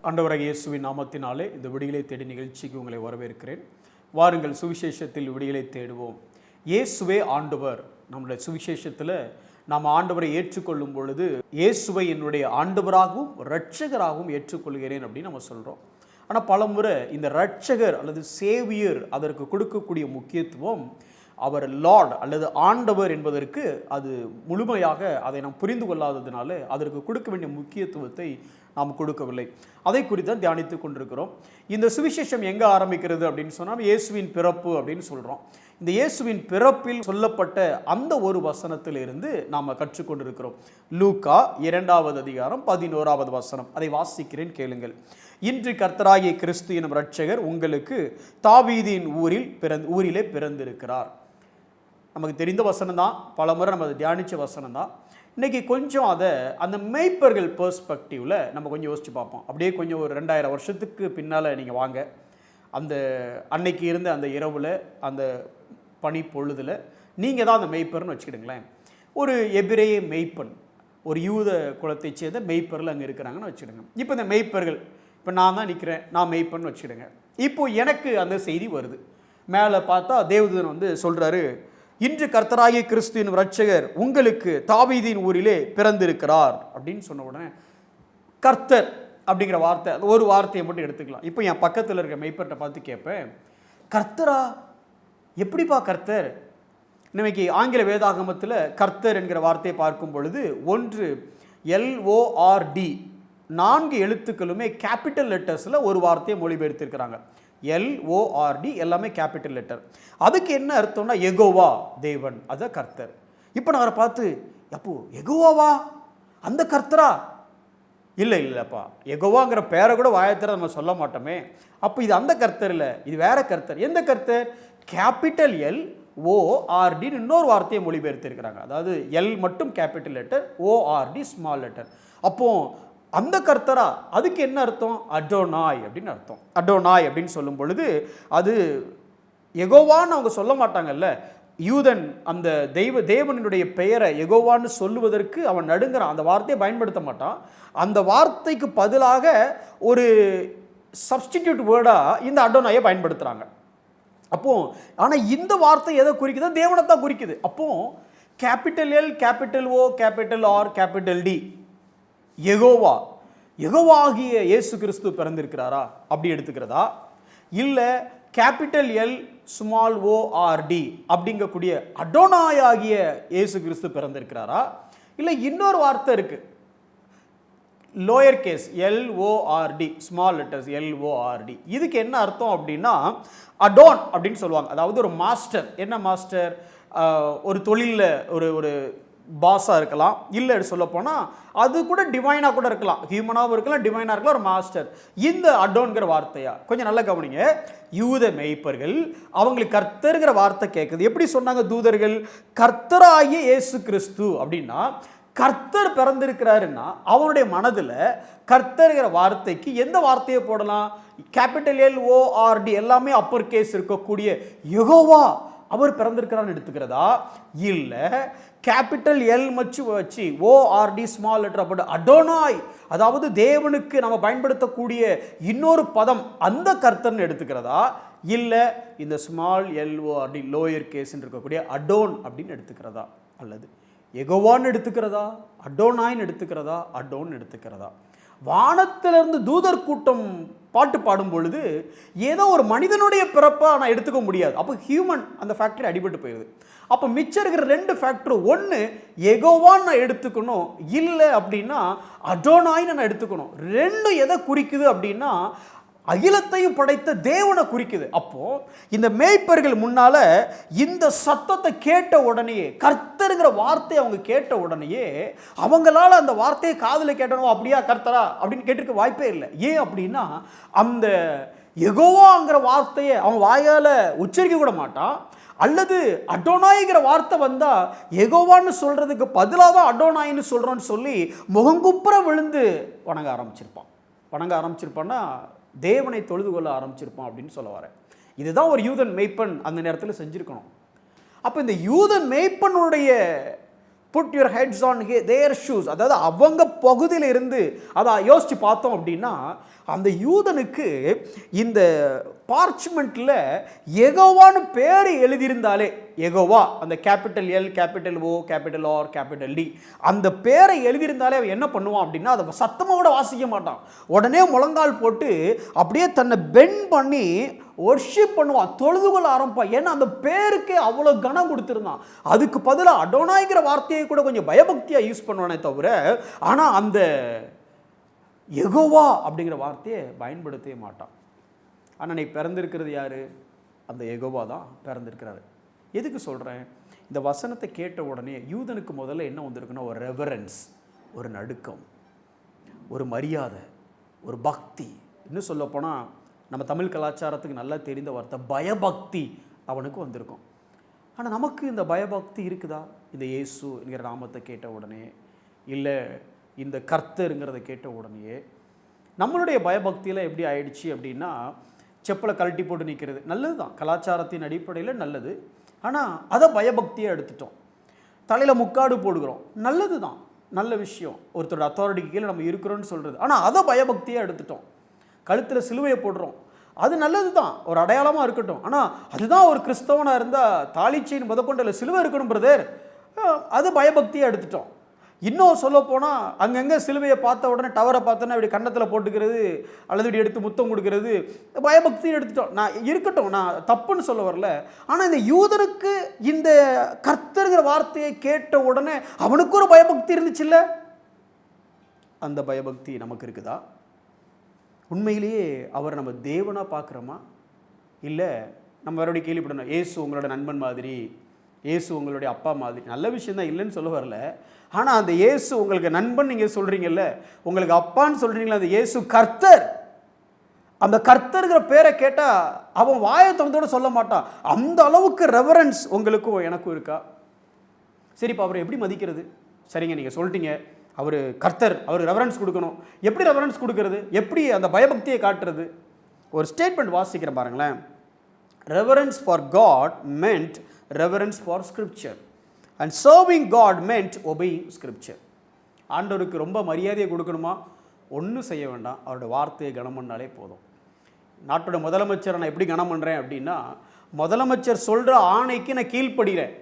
ஆண்டவராகிய இயேசுவின் நாமத்தினாலே இந்த விடியலை தேடி நிகழ்ச்சிக்கு உங்களை வரவேற்கிறேன். வாருங்கள், சுவிசேஷத்தில் விடியலை தேடுவோம். இயேசுவே ஆண்டவர். நம்முடைய சுவிசேஷத்தில் நாம் ஆண்டவரை ஏற்றுக்கொள்ளும் பொழுது இயேசுவை என்னுடைய ஆண்டவராகவும் இரட்சகராகவும் ஏற்றுக்கொள்கிறேன் அப்படின்னு நம்ம சொல்கிறோம். ஆனால் பல முறை இந்த இரட்சகர் அல்லது சேவியர் அதற்கு கொடுக்கக்கூடிய முக்கியத்துவம் அவர் லார்ட் அல்லது ஆண்டவர் என்பதற்கு அது முழுமையாக அதை நாம் புரிந்து கொள்ளாததுனால அதற்கு கொடுக்க வேண்டிய முக்கியத்துவத்தை நாம் கொடுக்கவில்லை. அதை குறித்து தான் தியானித்து கொண்டிருக்கிறோம். இந்த சுவிசேஷம் எங்கே ஆரம்பிக்கிறது அப்படின்னு சொன்னால் இயேசுவின் பிறப்பு அப்படின்னு சொல்கிறோம். இந்த இயேசுவின் பிறப்பில் சொல்லப்பட்ட அந்த ஒரு வசனத்திலிருந்து நாம் கற்றுக்கொண்டிருக்கிறோம். லூக்கா 2வது அதிகாரம் 11வது வசனம். அதை வாசிக்கிறேன், கேளுங்கள். இன்று கர்த்தராகிய கிறிஸ்து எனும் இரட்சகர் உங்களுக்கு தாவீதின் ஊரிலே பிறந்திருக்கிறார். நமக்கு தெரிந்த வசனம் தான், பல முறை நம்ம அதை தியானித்த வசனம் தான். இன்றைக்கி கொஞ்சம் அதை அந்த மேய்ப்பர்கள் பெர்ஸ்பெக்டிவில் நம்ம கொஞ்சம் யோசித்து பார்ப்போம். அப்படியே கொஞ்சம் ஒரு 2000 வருஷத்துக்கு பின்னால் நீங்கள் வாங்க. அந்த அன்னைக்கு இருந்த அந்த இரவில் அந்த பனி பொழுதில் நீங்கள் தான் அந்த மேய்ப்பர்னு வச்சுக்கிடுங்களேன். ஒரு எபிரேய மேய்ப்பன், ஒரு யூத குலத்தை சேர்ந்த மேய்ப்பர்கள் அங்கே இருக்கிறாங்கன்னு வச்சுக்கிடுங்க. இப்போ இந்த மேய்ப்பர்கள், இப்போ நான் தான் நிற்கிறேன், நான் மேய்ப்பன்னு வச்சுக்கிடுங்க. இப்போது எனக்கு அந்த செய்தி வருது. மேலே பார்த்தா தேவதூதன் சொல்கிறாரு, இன்று கர்த்தராகிய கிறிஸ்துவின் இரட்சகர் உங்களுக்கு தாவீதின் ஊரிலே பிறந்திருக்கிறார் அப்படின்னு சொன்ன உடனே கர்த்தர் அப்படிங்கிற வார்த்தை, அந்த ஒரு வார்த்தையை மட்டும் எடுத்துக்கலாம். இப்போ என் பக்கத்தில் இருக்க மெய்ப்பர்கிட்ட பார்த்து கேட்பேன், கர்த்தரா? எப்படிப்பா கர்த்தர்? இன்னைக்கு ஆங்கில வேதாகமத்தில் கர்த்தர் என்கிற வார்த்தையை பார்க்கும் பொழுது ஒன்று LORD, 4 எழுத்துக்களுமே கேபிட்டல் லெட்டர்ஸில் ஒரு வார்த்தையை மொழிபெயர்த்திருக்கிறாங்க. LORD எல்லாமே கேபிட்டல் லெட்டர். அதுக்கு என்ன அர்த்தம்னா யெகோவா, தேவன், அதுதான் கர்த்தர். இப்போ நான் அவரை பார்த்து, அப்போ யெகோவாவா அந்த கர்த்தரா? இல்லைப்பா, யெகோவாங்கிற பேரை கூட வாயத்திர நம்ம சொல்ல மாட்டோமே. அப்போ இது அந்த கர்த்தர் இல்லை, இது வேற கர்த்தர். எந்த கர்த்தர்? கேபிட்டல் LORD இன்னொரு வார்த்தையை மொழிபெயர்த்திருக்கிறாங்க. அதாவது எல் மட்டும் capital letter, ORD small letter. அப்போ அந்த கர்த்தரா? அதுக்கு என்ன அர்த்தம்? அடோனாய் அப்படின்னு அர்த்தம். அடோனாய் அப்படின்னு சொல்லும் பொழுது அது யெகோவான்னு அவங்க சொல்ல மாட்டாங்கல்ல. யூதன் அந்த தேவனுடைய பெயரை யெகோவான்னு சொல்லுவதற்கு அவன் நடுங்கிறான். அந்த வார்த்தையை பயன்படுத்த மாட்டான். அந்த வார்த்தைக்கு பதிலாக ஒரு சப்ஸ்டிடியூட் வேர்டாக இந்த அடோனாயை பயன்படுத்துகிறாங்க. அப்போ ஆனால் இந்த வார்த்தை எதை குறிக்குதோ தேவனைத்தான் குறிக்குது. அப்போ capital L, capital O, capital R, capital D, யெகோவா, யெகோவாகிய இயேசு கிறிஸ்து பிறந்திருக்கிறாரா அப்படி எடுத்துக்கிறதா? இல்லை கேபிட்டல் L ஸ்மால் ORD அப்படிங்கக்கூடிய அடோனாய் ஆகிய இயேசு கிறிஸ்து பிறந்திருக்கிறாரா? இல்லை இன்னொரு வார்த்தை இருக்கு, lower case LORD small letters LORD. இதுக்கு என்ன அர்த்தம் அப்படின்னா அடோன் அப்படின்னு சொல்லுவாங்க. அதாவது ஒரு மாஸ்டர். என்ன மாஸ்டர்? ஒரு தொழிலில் ஒரு பாஸாக இருக்கலாம், இல்லை சொல்லப்போனால் அது கூட டிவைனாக கூட இருக்கலாம், ஹியூமனாகவும் இருக்கலாம், டிவைனாக இருக்கலாம், ஒரு மாஸ்டர். இந்த அடோன்கிற வார்த்தையா கொஞ்சம் நல்லா கவனிங்க. யூத மேய்ப்பர்கள் அவங்களுக்கு கர்த்தருங்கிற வார்த்தை கேட்குது. எப்படி சொன்னாங்க தூதர்கள்? கர்த்தராகிய இயேசு கிறிஸ்து அப்படின்னா கர்த்தர் பிறந்திருக்கிறாருன்னா அவனுடைய மனதில் கர்த்தருங்கிற வார்த்தைக்கு எந்த வார்த்தையை போடலாம்? கேபிட்டல் LORD எல்லாமே அப்பர் கேஸ் இருக்கக்கூடிய யெகோவா அவர் பிறந்திருக்கிறான்னு எடுத்துக்கிறதா? இல்லை கேபிட்டல் L வச்சு ORD ஸ்மால் லெட்டர் போட்டு அடோனாய், அதாவது தேவனுக்கு நம்ம பயன்படுத்தக்கூடிய இன்னொரு பதம் அந்த கர்த்தர்னு எடுத்துக்கிறதா? இல்லை இந்த ஸ்மால் LORD லோயர் கேஸ் இருக்கக்கூடிய அடோன் அப்படின்னு எடுத்துக்கிறதா? அல்லது யெகோவான்னு எடுத்துக்கிறதா? அடோனாய்னு எடுத்துக்கிறதா? அடோன் எடுத்துக்கிறதா? வானத்திலிருந்து தூதர் கூட்டம் பாட்டு பாடும் பொழுது ஏதோ ஒரு மனிதனுடைய பிறப்பா நான் எடுத்துக்க முடியாது. அப்போ ஹியூமன் அந்த ஃபேக்டரி அடிபட்டு போயிடுது. அப்போ மிச்சம் இருக்கிற 2 ஃபேக்டர், ஒன்று யெகோவான்னு நான் எடுத்துக்கணும், இல்லை அப்படின்னா அடோனாய்னு நான் எடுத்துக்கணும். ரெண்டும் எதை குறிக்குது அப்படின்னா அகிலத்தையும் படைத்த தேவனை குறிக்குது. அப்போ இந்த மேய்ப்பர்கள் முன்னால இந்த சத்தத்தை கேட்ட உடனேயே, கர்த்தருங்கிற வார்த்தையை அவங்க கேட்ட உடனேயே அவங்களால அந்த வார்த்தையை காதில் கேட்டணும், அப்படியா கர்த்தரா அப்படின்னு கேட்டிருக்க வாய்ப்பே இல்லை. ஏன் அப்படின்னா அந்த யெகோவாங்கிற வார்த்தையை அவன் வாயால் உச்சரிக்க கூட மாட்டான். அல்லது அடோனாய்ங்கிற வார்த்தை வந்தால் யெகோவான்னு சொல்கிறதுக்கு பதிலாக தான் அடோனாயின்னு சொல்கிறோன்னு சொல்லி முகங்குப்புற விழுந்து வணங்க ஆரம்பிச்சிருப்பான்னா தேவனை தொழுது கொள்ள ஆரம்பிச்சிருப்பான் அப்படின்னு சொல்ல வரேன். இதுதான் ஒரு யூதன் மேய்ப்பன் அந்த நேரத்தில் செஞ்சுருக்கணும். அப்போ இந்த யூதன் மேய்ப்பனுடைய put your heads on their shoes. அதாவது அவங்க பகுதியில் இருந்து அதை யோசித்து பார்த்தோம் அப்படின்னா, அந்த யூதனுக்கு இந்த பார்ச்மெண்ட்டில் யெகோவான்னு பேர் எழுதியிருந்தாலே, யெகோவா அந்த கேபிட்டல் எல், கேபிட்டல் ஓ, கேபிட்டல் ஆர், கேபிட்டல் டி, அந்த பேரை எழுதியிருந்தாலே அவன் என்ன பண்ணுவான் அப்படின்னா, அதை சத்தமாக கூட வாசிக்க மாட்டான். உடனே முழங்கால் போட்டு அப்படியே தன்னை பெண்ட் பண்ணி ஒர்ஷிப் பண்ணுவான், தொழுதுகொள்ள ஆரம்பிப்பான். ஏன்னா அந்த பேருக்கே அவ்வளோ கனம் கொடுத்துருந்தான். அதுக்கு பதிலாக அடோனாய்ங்கிற வார்த்தையை கூட கொஞ்சம் பயபக்தியாக யூஸ் பண்ணுவானே தவிர, ஆனால் அந்த யெகோவா அப்படிங்கிற வார்த்தையை பயன்படுத்தவே மாட்டான். ஆனால் நீ பிறந்திருக்கிறது யாரு? அந்த யெகோவா தான் பிறந்திருக்கிறாரு. எதுக்கு சொல்கிறேன்? இந்த வசனத்தை கேட்ட உடனே யூதனுக்கு முதல்ல என்ன வந்திருக்குன்னா, ஒரு ரெவரன்ஸ், ஒரு நடுக்கம், ஒரு மரியாதை, ஒரு பக்தி. இன்னும் சொல்லப்போனால் நம்ம தமிழ் கலாச்சாரத்துக்கு நல்லா தெரிந்த வார்த்தை பயபக்தி அவனுக்கு வந்திருக்கும். ஆனால் நமக்கு இந்த பயபக்தி இருக்குதா? இந்த இயேசு என்கிற நாமத்தை கேட்ட உடனே, இல்லை இந்த கர்த்தருங்கிறத கேட்ட உடனேயே நம்மளுடைய பயபக்தியில் எப்படி ஆயிடுச்சு அப்படின்னா, செப்பலை கழட்டி போட்டு நிற்கிறது நல்லது தான், கலாச்சாரத்தின் அடிப்படையில் நல்லது. ஆனால் அதை பயபக்தியாக எடுத்துட்டோம். தலையில் முக்காடு போடுகிறோம், நல்லது தான், நல்ல விஷயம், ஒருத்தரோட அத்தாரிட்டிக்கு கீழே நம்ம இருக்கிறோன்னு சொல்கிறது. ஆனால் அதை பயபக்தியாக எடுத்துட்டோம். கழுத்தில் சிலுவையை போடுறோம், அது நல்லது தான், ஒரு அடையாளமாக இருக்கட்டும். ஆனால் அதுதான் ஒரு கிறிஸ்தவனாக இருந்தால் தாலிச்சைன்னு முதற்கொண்டு சிலுவை இருக்கணும் பிரதர், அது பயபக்தியாக எடுத்துட்டோம். இன்னும் சொல்ல போனால் அங்கங்கே சிலுவையை பார்த்த உடனே டவரை பார்த்தோன்னா இப்படி கன்னத்தில் போட்டுக்கிறது அல்லது இப்படி எடுத்து முத்தம் கொடுக்கறது பயபக்தின்னு எடுத்துட்டோம். நான் இருக்கட்டும், நான் தப்புன்னு சொல்ல வரல. ஆனால் இந்த யூதனுக்கு இந்த கர்த்தருங்கிற வார்த்தையை கேட்ட உடனே அவனுக்கு ஒரு பயபக்தி இருந்துச்சுல்ல, அந்த பயபக்தி நமக்கு இருக்குதா? உண்மையிலேயே அவர் நம்ம தேவனாக பார்க்குறோமா? இல்லை நம்ம மறுபடியும் கேள்விப்படணும், ஏசு உங்களோட நண்பன் மாதிரி, ஏசு உங்களுடைய அப்பா மாதிரி. நல்ல விஷயம் தான், இல்லைன்னு சொல்ல வரல. ஆனால் அந்த இயேசு உங்களுக்கு நண்பன் நீங்கள் சொல்கிறீங்கல்ல, உங்களுக்கு அப்பான்னு சொல்கிறீங்களா, அந்த இயேசு கர்த்தர். அந்த கர்த்தருங்கிற பேரை கேட்டால் அவன் வாயை திறந்தோட சொல்ல மாட்டான். அந்த அளவுக்கு ரெவரன்ஸ் உங்களுக்கும் எனக்கும் இருக்கா? சரிப்பா, அவரை எப்படி மதிக்கிறது? சரிங்க, நீங்கள் சொல்லிட்டீங்க அவர் கர்த்தர், அவருக்கு ரெவரன்ஸ் கொடுக்கணும். எப்படி ரெவரன்ஸ் கொடுக்கறது? எப்படி அந்த பயபக்தியை காட்டுறது? ஒரு ஸ்டேட்மெண்ட் வாசிக்கிறேன் பாருங்களேன். Reverence for God meant reverence for scripture and serving God meant obeying scripture. ஆண்டவருக்கு ரொம்ப மரியாதையை கொடுக்கணுமா? ஒன்றும் செய்ய வேண்டாம், அவரோட வார்த்தையை கனம் பண்ணாலே போதும். நாட்டோட முதலமைச்சரை நான் எப்படி கனம் பண்ணுறேன் அப்படின்னா, முதலமைச்சர் சொல்கிற ஆணைக்கு நான் கீழ்ப்படுகிறேன்.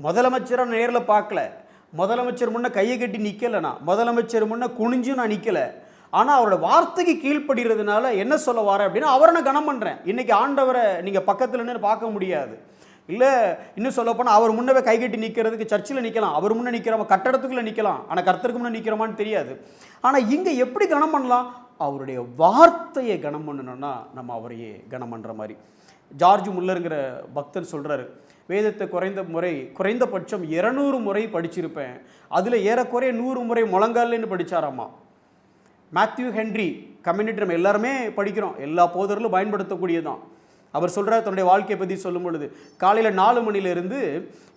முதலமைச்சரை நேரில் பார்க்கல, முதலமைச்சர் முன்னே கையை கட்டி நிற்கலை, நான் முதலமைச்சர் முன்னே குனிஞ்சும் நான் நிற்கலை. ஆனால் அவரோட வார்த்தைக்கு கீழ்ப்படுகிறதுனால என்ன சொல்ல வரேன் அப்படின்னா, அவரை நான் கனம் பண்ணுறேன். இன்றைக்கி ஆண்டவரை நீங்கள் பக்கத்தில் நின்று பார்க்க முடியாது. இல்லை இன்னும் சொல்லப்போனால் அவர் முன்னவே கைகட்டி நிற்கிறதுக்கு சர்ச்சில் நிற்கலாம், அவர் முன்னே நிற்கிறோம், கட்டடத்துக்குள்ளே நிற்கலாம், ஆனால் கர்த்தருக்கு முன்னே நிற்கிறோமான்னு தெரியாது. ஆனால் இங்கே எப்படி கனம் பண்ணலாம்? அவருடைய வார்த்தையை கனம் பண்ணணும்னா நம்ம அவரையே கனம் பண்ணுற மாதிரி. ஜார்ஜ் முல்லருங்கிற பக்தர் சொல்கிறாரு, வேதத்தை குறைந்தபட்சம் 200 முறை படிச்சிருப்பேன், அதில் ஏறக்குறைய 100 முறை முழங்கால்னு படித்தாராமா. மேத்யூ ஹென்ரி கம்யூனிட்டி நம்ம எல்லாருமே படிக்கிறோம், எல்லா போதர்களும் பயன்படுத்தக்கூடியதான். அவர் சொல்கிறார், தன்னுடைய வாழ்க்கையை பற்றி சொல்லும் பொழுது, காலையில் 4 மணிலேருந்து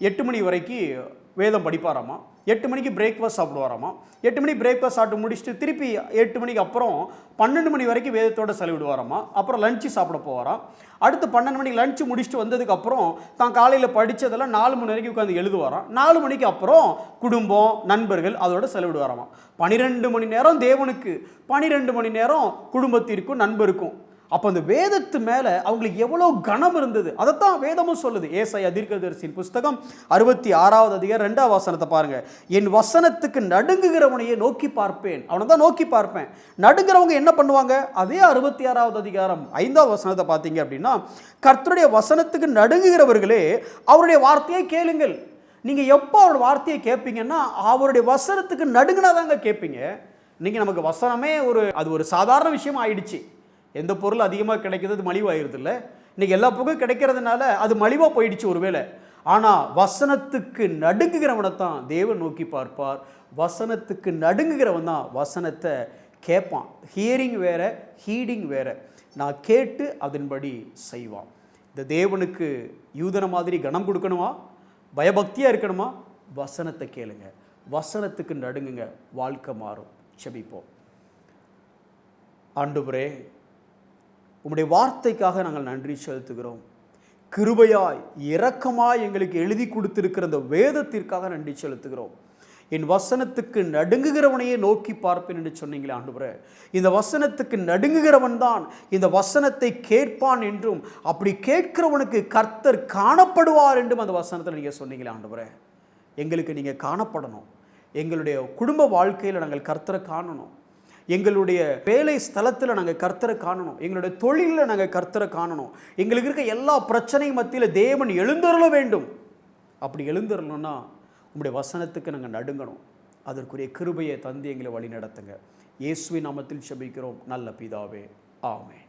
8 மணி வரைக்கும் வேதம் படிப்பாராமா. 8 மணிக்கு பிரேக்ஃபாஸ்ட் சாப்பிடுவாராமா. 8 மணிக்கு பிரேக்ஃபாஸ்ட் சாப்பிட்டு முடிச்சுட்டு திருப்பி 8 மணிக்கு அப்புறம் 12 மணி வரைக்கும் வேதத்தோடு செலவிடுவாராமா. அப்புறம் லஞ்சு சாப்பிட போவாராம். அடுத்து 12 மணிக்கு லஞ்சு முடிச்சுட்டு வந்ததுக்கப்புறம் தான் காலையில் படித்ததெல்லாம் 4 மணி வரைக்கும் உட்காந்து எழுதுவாராம். 4 மணிக்கு அப்புறம் குடும்பம், நண்பர்கள் அதோட செலவிடுவாராமா. 12 மணி நேரம் தேவனுக்கு, 12 மணி நேரம் குடும்பத்திற்கும் நண்பருக்கும். அப்போ அந்த வேதத்து மேலே அவங்களுக்கு எவ்வளோ கனம் இருந்தது, அதைத்தான் வேதமும் சொல்லுது. ஏசாயா தீர்க்கதரிசியின் புஸ்தகம் 66வது அதிகாரம் 2வது வசனத்தை பாருங்கள். என் வசனத்துக்கு நடுங்குகிறவனையே நோக்கி பார்ப்பேன், அவனை தான் நோக்கி பார்ப்பேன். நடுங்கிறவங்க என்ன பண்ணுவாங்க? அதே 66வது அதிகாரம் 5வது வசனத்தை பார்த்தீங்க அப்படின்னா, கர்த்தருடைய வசனத்துக்கு நடுங்குகிறவர்களே அவருடைய வார்த்தையை கேளுங்கள். நீங்கள் எப்போ அவருடைய வார்த்தையை கேட்பீங்கன்னா, அவருடைய வசனத்துக்கு நடுங்கினாதாங்க கேட்பீங்க. நீங்கள் நமக்கு வசனமே அது ஒரு சாதாரண விஷயம் ஆயிடுச்சு. எந்த பொருள் அதிகமாக கிடைக்கிறது அது மலிவாயிருது இல்லை. இன்றைக்கி எல்லா புகழும் கிடைக்கிறதுனால அது மலிவாக போயிடுச்சு ஒருவேளை. ஆனால் வசனத்துக்கு நடுங்குகிறவனை தான் தேவன் நோக்கி பார்ப்பார். வசனத்துக்கு நடுங்குகிறவன் தான் வசனத்தை கேட்பான். ஹியரிங் வேற, ஹீடிங் வேற. நான் கேட்டு அதன்படி செய்வான். இந்த தேவனுக்கு யூதன மாதிரி கனம் கொடுக்கணுமா? பயபக்தியாக இருக்கணுமா? வசனத்தை கேளுங்க, வசனத்துக்கு நடுங்குங்க, வாழ்க்கை மாறும். செபிப்போம். ஆண்டவரே, உம்முடைய வார்த்தைக்காக நாங்கள் நன்றி செலுத்துகிறோம். கிருபையாய் இரக்கமாய் எங்களுக்கு எழுதி கொடுத்திருக்கிற அந்த வேதத்திற்காக நன்றி செலுத்துகிறோம். என் வசனத்துக்கு நடுங்குகிறவனையே நோக்கி பார்ப்பேன் என்று சொன்னீங்களே ஆண்டவரே, இந்த வசனத்துக்கு நடுங்குகிறவன் தான் இந்த வசனத்தை கேட்பான் என்றும், அப்படி கேட்கிறவனுக்கு கர்த்தர் காணப்படுவார் என்றும் அந்த வசனத்தில் நீங்கள் சொன்னீங்களே ஆண்டவரே. எங்களுக்கு நீங்கள் காணப்படணும். எங்களுடைய குடும்ப வாழ்க்கையில் நாங்கள் கர்த்தரை காணணும். எங்களுடைய வேலை ஸ்தலத்தில் நாங்கள் கர்த்தரை காணணும். எங்களுடைய தொழிலில் நாங்கள் கர்த்தரை காணணும். எங்களுக்கு இருக்க எல்லா பிரச்சனையும் மத்தியில் தேவன் எழுந்தருள வேண்டும். அப்படி எழுந்தருளணும்னா உங்களுடைய வசனத்துக்கு நாங்கள் நடுங்கணும். அதற்குரிய கிருபையை தந்து எங்களை வழி நடத்துங்க. இயேசுவின் நாமத்தில் ஜெபிக்கிறோம் நல்ல பிதாவே, ஆமென்.